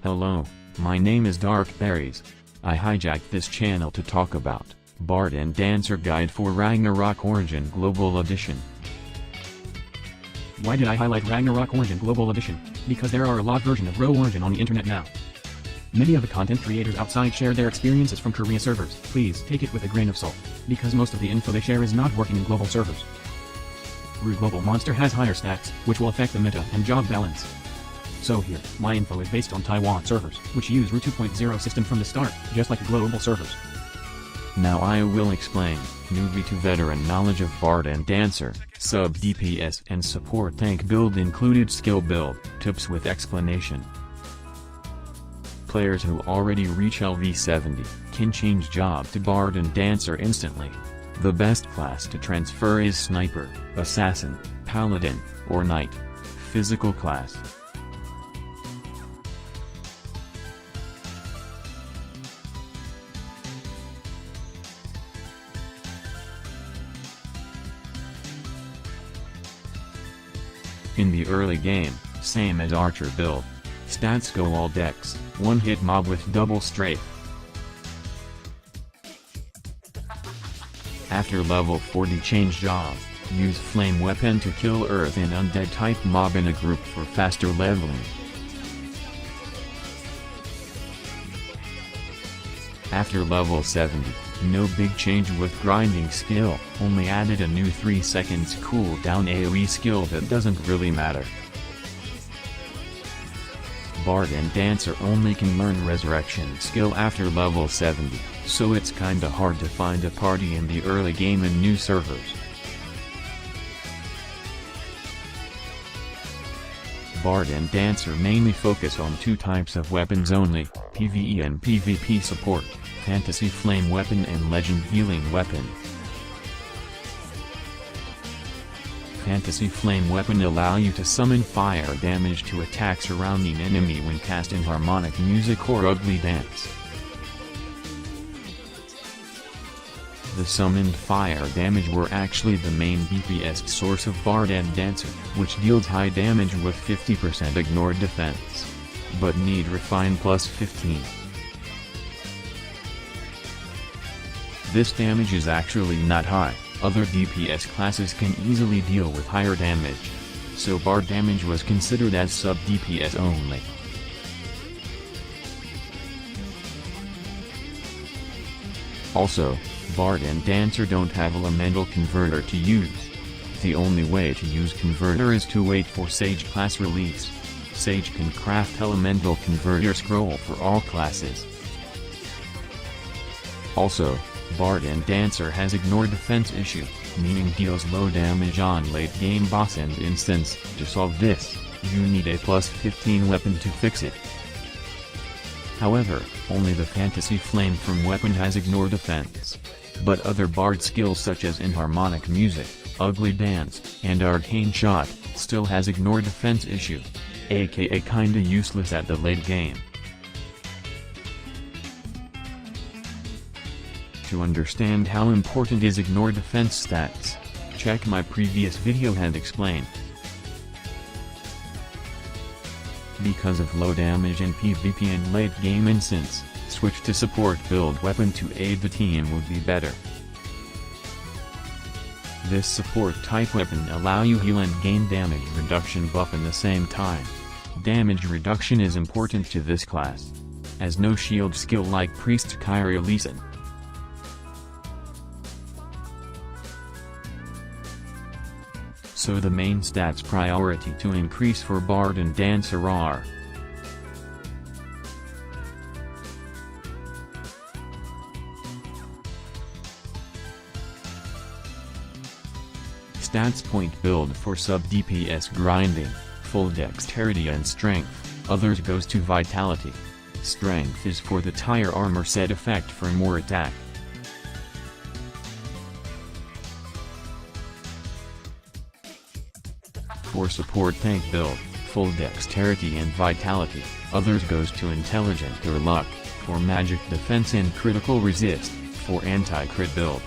Hello, my name is Dark Berries. I hijacked this channel to talk about Bard and Dancer Guide for Ragnarok Origin Global Edition. Why did I highlight Ragnarok Origin Global Edition? Because there are a lot version of Raw Origin on the internet now. Many of the content creators outside share their experiences from Korea servers. Please take it with a grain of salt, because most of the info they share is not working in global servers. Root Global Monster has higher stats, which will affect the meta and job balance. So here, my info is based on Taiwan servers, which use Root 2.0 system from the start, just like global servers. Now I will explain, newbie to veteran knowledge of Bard and Dancer, sub DPS and support tank build included skill build, tips with explanation. Players who already reach LV 70, can change job to Bard and Dancer instantly. The best class to transfer is Sniper, Assassin, Paladin, or Knight. Physical class. In the early game, same as Archer build. Stats go all dex, one hit mob with double strafe. After level 40 change job, use flame weapon to kill earth and undead type mob in a group for faster leveling. After level 70, no big change with grinding skill, only added a new 3 seconds cooldown AoE skill that doesn't really matter. Bard and Dancer only can learn resurrection skill after level 70, so it's kinda hard to find a party in the early game in new servers. Bard and Dancer mainly focus on two types of weapons only, PvE and PvP support, Fantasy Flame Weapon and Legend Healing Weapon. Fantasy Flame Weapon allow you to summon fire damage to attack surrounding enemy when cast in harmonic music or ugly dance. The summoned fire damage were actually the main DPS source of Bard and Dancer, which deals high damage with 50% ignored defense. But need refine plus 15. This damage is actually not high, other DPS classes can easily deal with higher damage. So Bard damage was considered as sub DPS only. Also, Bard and Dancer don't have elemental converter to use. The only way to use converter is to wait for Sage class release. Sage can craft elemental converter scroll for all classes. Also, Bard and Dancer has ignored defense issue, meaning deals low damage on late game boss and instance. To solve this, you need a plus 15 weapon to fix it. However, only the Fantasy Flame from weapon has ignored defense. But other Bard skills such as Inharmonic Music, Ugly Dance, and Arcane Shot, still has ignored defense issue. Aka kinda useless at the late game. To understand how important is ignore defense stats, check my previous video and explain. Because of low damage in PvP and late game instance, switch to support build weapon to aid the team would be better. This support type weapon allow you heal and gain damage reduction buff in the same time. Damage reduction is important to this class, as no shield skill like Priest Kyrie Leeson. So the main stats priority to increase for Bard and Dancer are Stats point build for sub DPS grinding, full dexterity and strength, others goes to vitality. Strength is for the tire armor set effect for more attack. For support tank build, full dexterity and vitality, others goes to intelligent or luck, for magic defense and critical resist, for anti-crit build.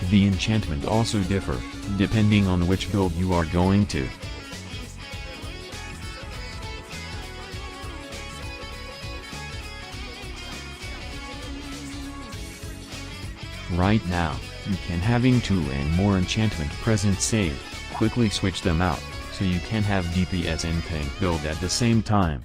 The enchantment also differ, depending on which build you are going to. Right now, you can having 2 and more enchantment present saved, quickly switch them out, so you can have DPS and tank build at the same time.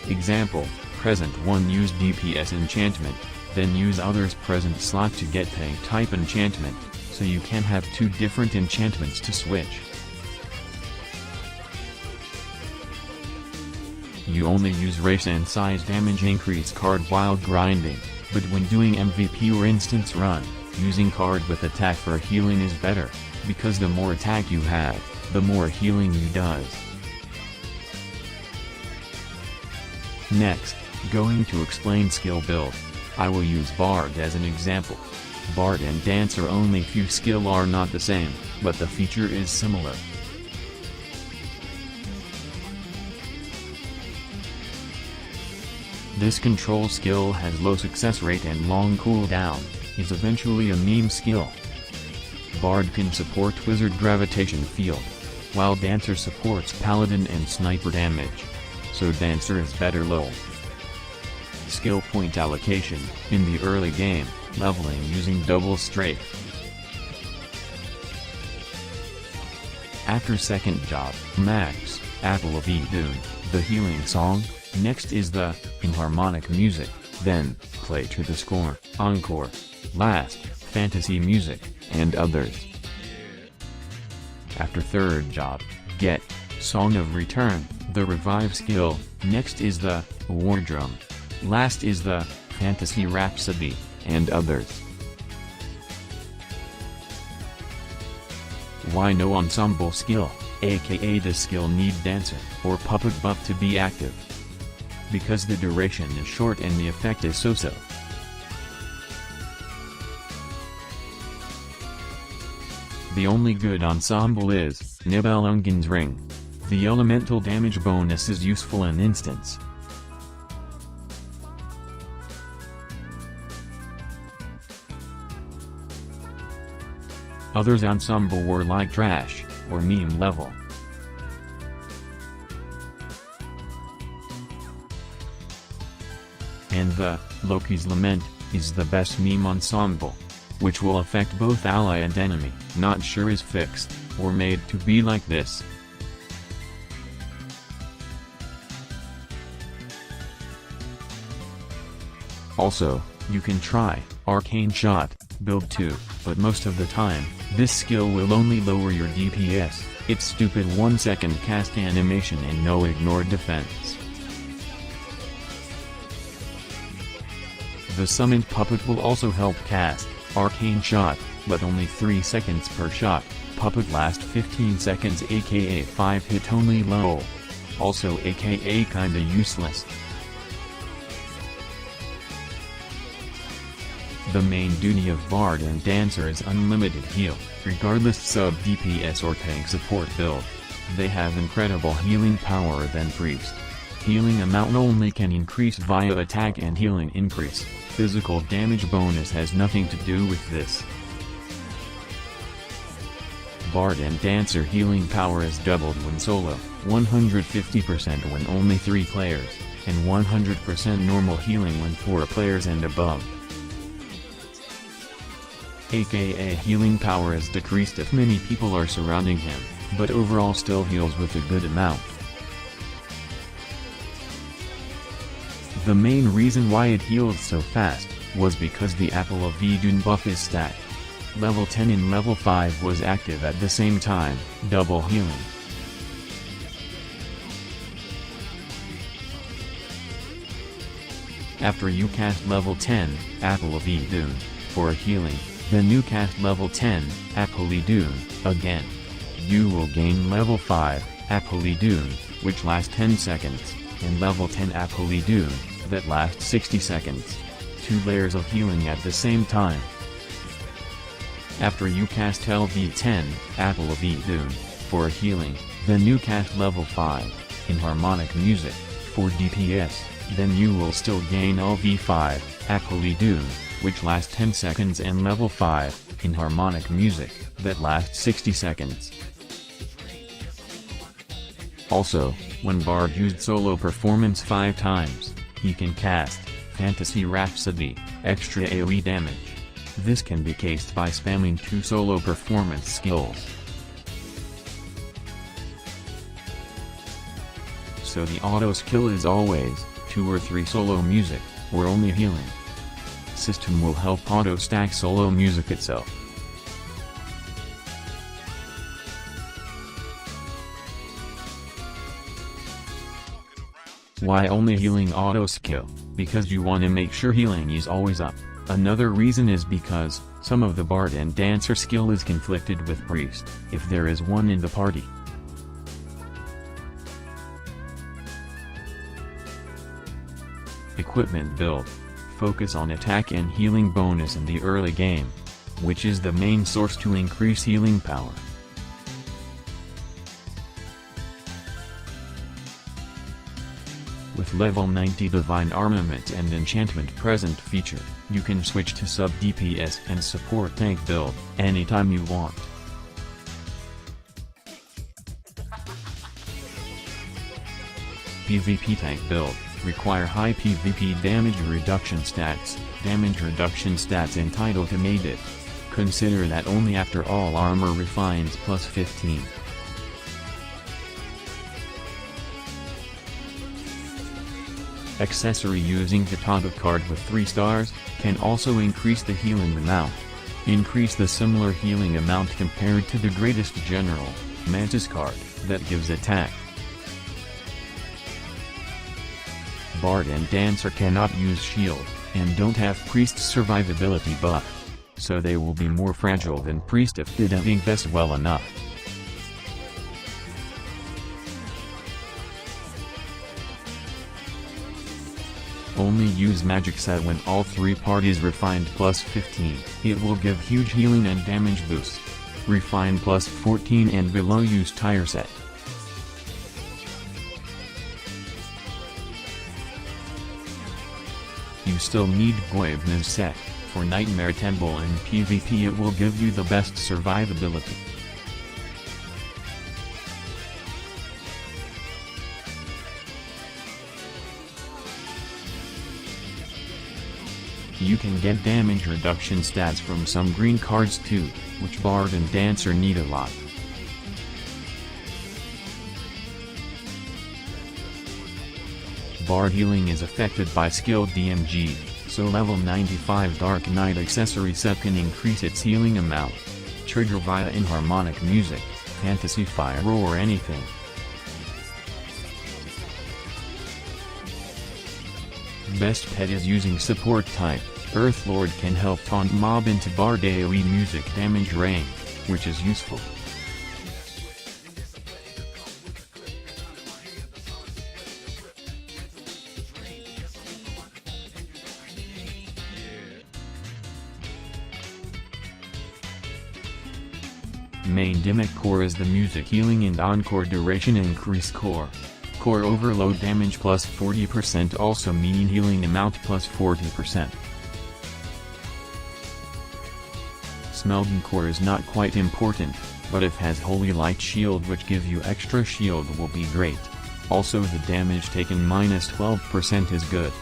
Example, present 1 use DPS enchantment, then use others present slot to get tank type enchantment, so you can have 2 different enchantments to switch. You only use race and size damage increase card while grinding, but when doing MVP or instance run, using card with attack for healing is better, because the more attack you have, the more healing you does. Next, going to explain skill build. I will use BARD as an example. BARD and Dancer only few skill are not the same, but the feature is similar. This control skill has low success rate and long cooldown, is eventually a meme skill. BARD can support Wizard Gravitation Field, while Dancer supports Paladin and Sniper damage, so Dancer is better low. Skill point allocation, in the early game, leveling using double strafe. After second job, Max, Apple of Eden, the healing song, next is the Enharmonic music, then, play to the score, encore, last, fantasy music, and others. After third job, get, Song of Return, the revive skill, next is the War Drum, last is the Fantasy Rhapsody, and others. Why no ensemble skill, aka the skill need Dancer or Puppet buff to be active? Because the duration is short and the effect is so-so. The only good ensemble is Nibelungen's Ring. The elemental damage bonus is useful in instance. Others ensemble were like trash, or meme level. And the Loki's Lament is the best meme ensemble, which will affect both ally and enemy, not sure is fixed, or made to be like this. Also, you can try Arcane Shot, build 2, but most of the time, this skill will only lower your DPS, its stupid 1-second cast animation and no ignore defense. The summoned puppet will also help cast Arcane Shot, but only 3 seconds per shot, puppet last 15 seconds aka 5 hit only low. Also aka kinda useless. The main duty of BARD and Dancer is unlimited heal, regardless sub DPS or tank support build. They have incredible healing power than Priest. Healing amount only can increase via attack and healing increase. Physical damage bonus has nothing to do with this. BARD and Dancer healing power is doubled when solo, 150% when only 3 players, and 100% normal healing when 4 players and above. Aka healing power is decreased if many people are surrounding him, but overall still heals with a good amount. The main reason why it healed so fast, was because the Apple of Eden buff is stacked. Level 10 and level 5 was active at the same time, double healing. After you cast level 10, Apple of Eden, for healing, then you cast level 10, Apple Eden, again. You will gain level 5, Apple Eden, which lasts 10 seconds, and level 10 Apple Eden, that lasts 60 seconds. 2 layers of healing at the same time. After you cast LV10, Apple of Eden, for healing, then you cast level 5, Enharmonic music, for DPS, then you will still gain LV5, Actually do, which lasts 10 seconds, and level 5, in harmonic music, that lasts 60 seconds. Also, when Bard used solo performance 5 times, he can cast Fantasy Rhapsody, extra AoE damage. This can be cased by spamming 2 solo performance skills. So the auto skill is always 2 or 3 solo music, or only healing. System will help auto stack solo music itself. Why only healing auto skill? Because you want to make sure healing is always up. Another reason is because some of the Bard and Dancer skill is conflicted with Priest, if there is one in the party. Equipment build. Focus on attack and healing bonus in the early game, which is the main source to increase healing power. With level 90 Divine Armament and Enchantment Present feature, you can switch to sub DPS and support tank build anytime you want. PvP tank build. Require high PvP damage reduction stats. Damage reduction stats entitled to made it. Consider that only after all armor refines plus 15. Accessory using Katana card with 3 stars, can also increase the healing amount. Increase the similar healing amount compared to the Greatest General, Mantis card, that gives attack. Bard and Dancer cannot use shield, and don't have Priest's survivability buff. So they will be more fragile than Priest if didn't invest well enough. Only use magic set when all 3 parties refined plus 15. It will give huge healing and damage boost. Refine plus 14 and below use tire set. You still need Guavena's set. For Nightmare Temple and PvP it will give you the best survivability. You can get damage reduction stats from some green cards too, which Bard and Dancer need a lot. Bard healing is affected by skilled DMG, so level 95 Dark Knight accessory set can increase its healing amount. Trigger via inharmonic music, fantasy fire or anything. Best pet is using support type. Earthlord can help taunt mob into Bard AoE music damage range, which is useful. Main Dimmick core is the music healing and encore duration increase core. Core overload damage plus 40%, also mean healing amount plus 40%. Smeldon core is not quite important, but if has Holy Light shield which give you extra shield will be great. Also the damage taken minus 12% is good.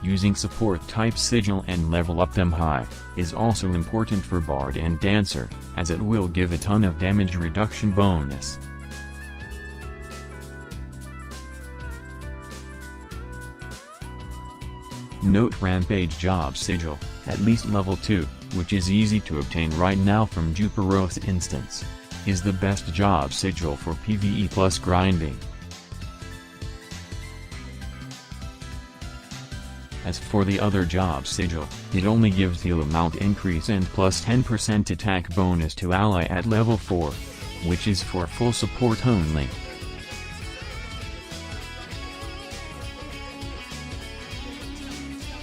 Using support type Sigil and level up them high, is also important for Bard and Dancer, as it will give a ton of damage reduction bonus. Note Rampage job Sigil, at least level 2, which is easy to obtain right now from Juperoth instance, is the best job Sigil for PvE plus grinding. As for the other job Sigil, it only gives heal amount increase and plus 10% attack bonus to ally at level 4, which is for full support only.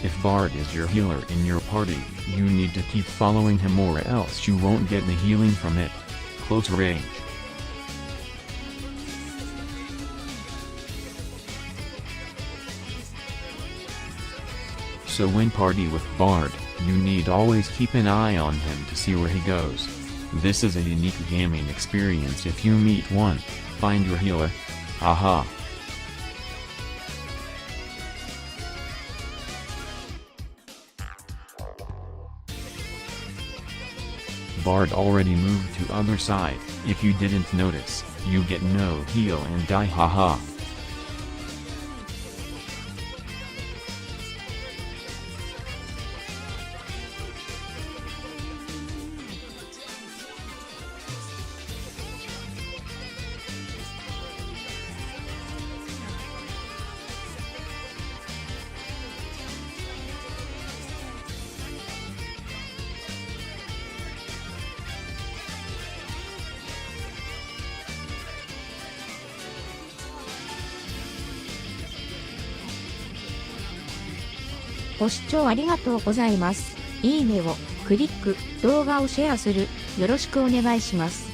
If Bard is your healer in your party, you need to keep following him or else you won't get the healing from it. Close range. So when party with Bard, you need always keep an eye on him to see where he goes. This is a unique gaming experience. If you meet one, find your healer. Haha. Bard already moved to other side. If you didn't notice, you get no heal and die. Haha.ご視聴ありがとうございます。いいねをクリック、動画をシェアする、よろしくお願いします。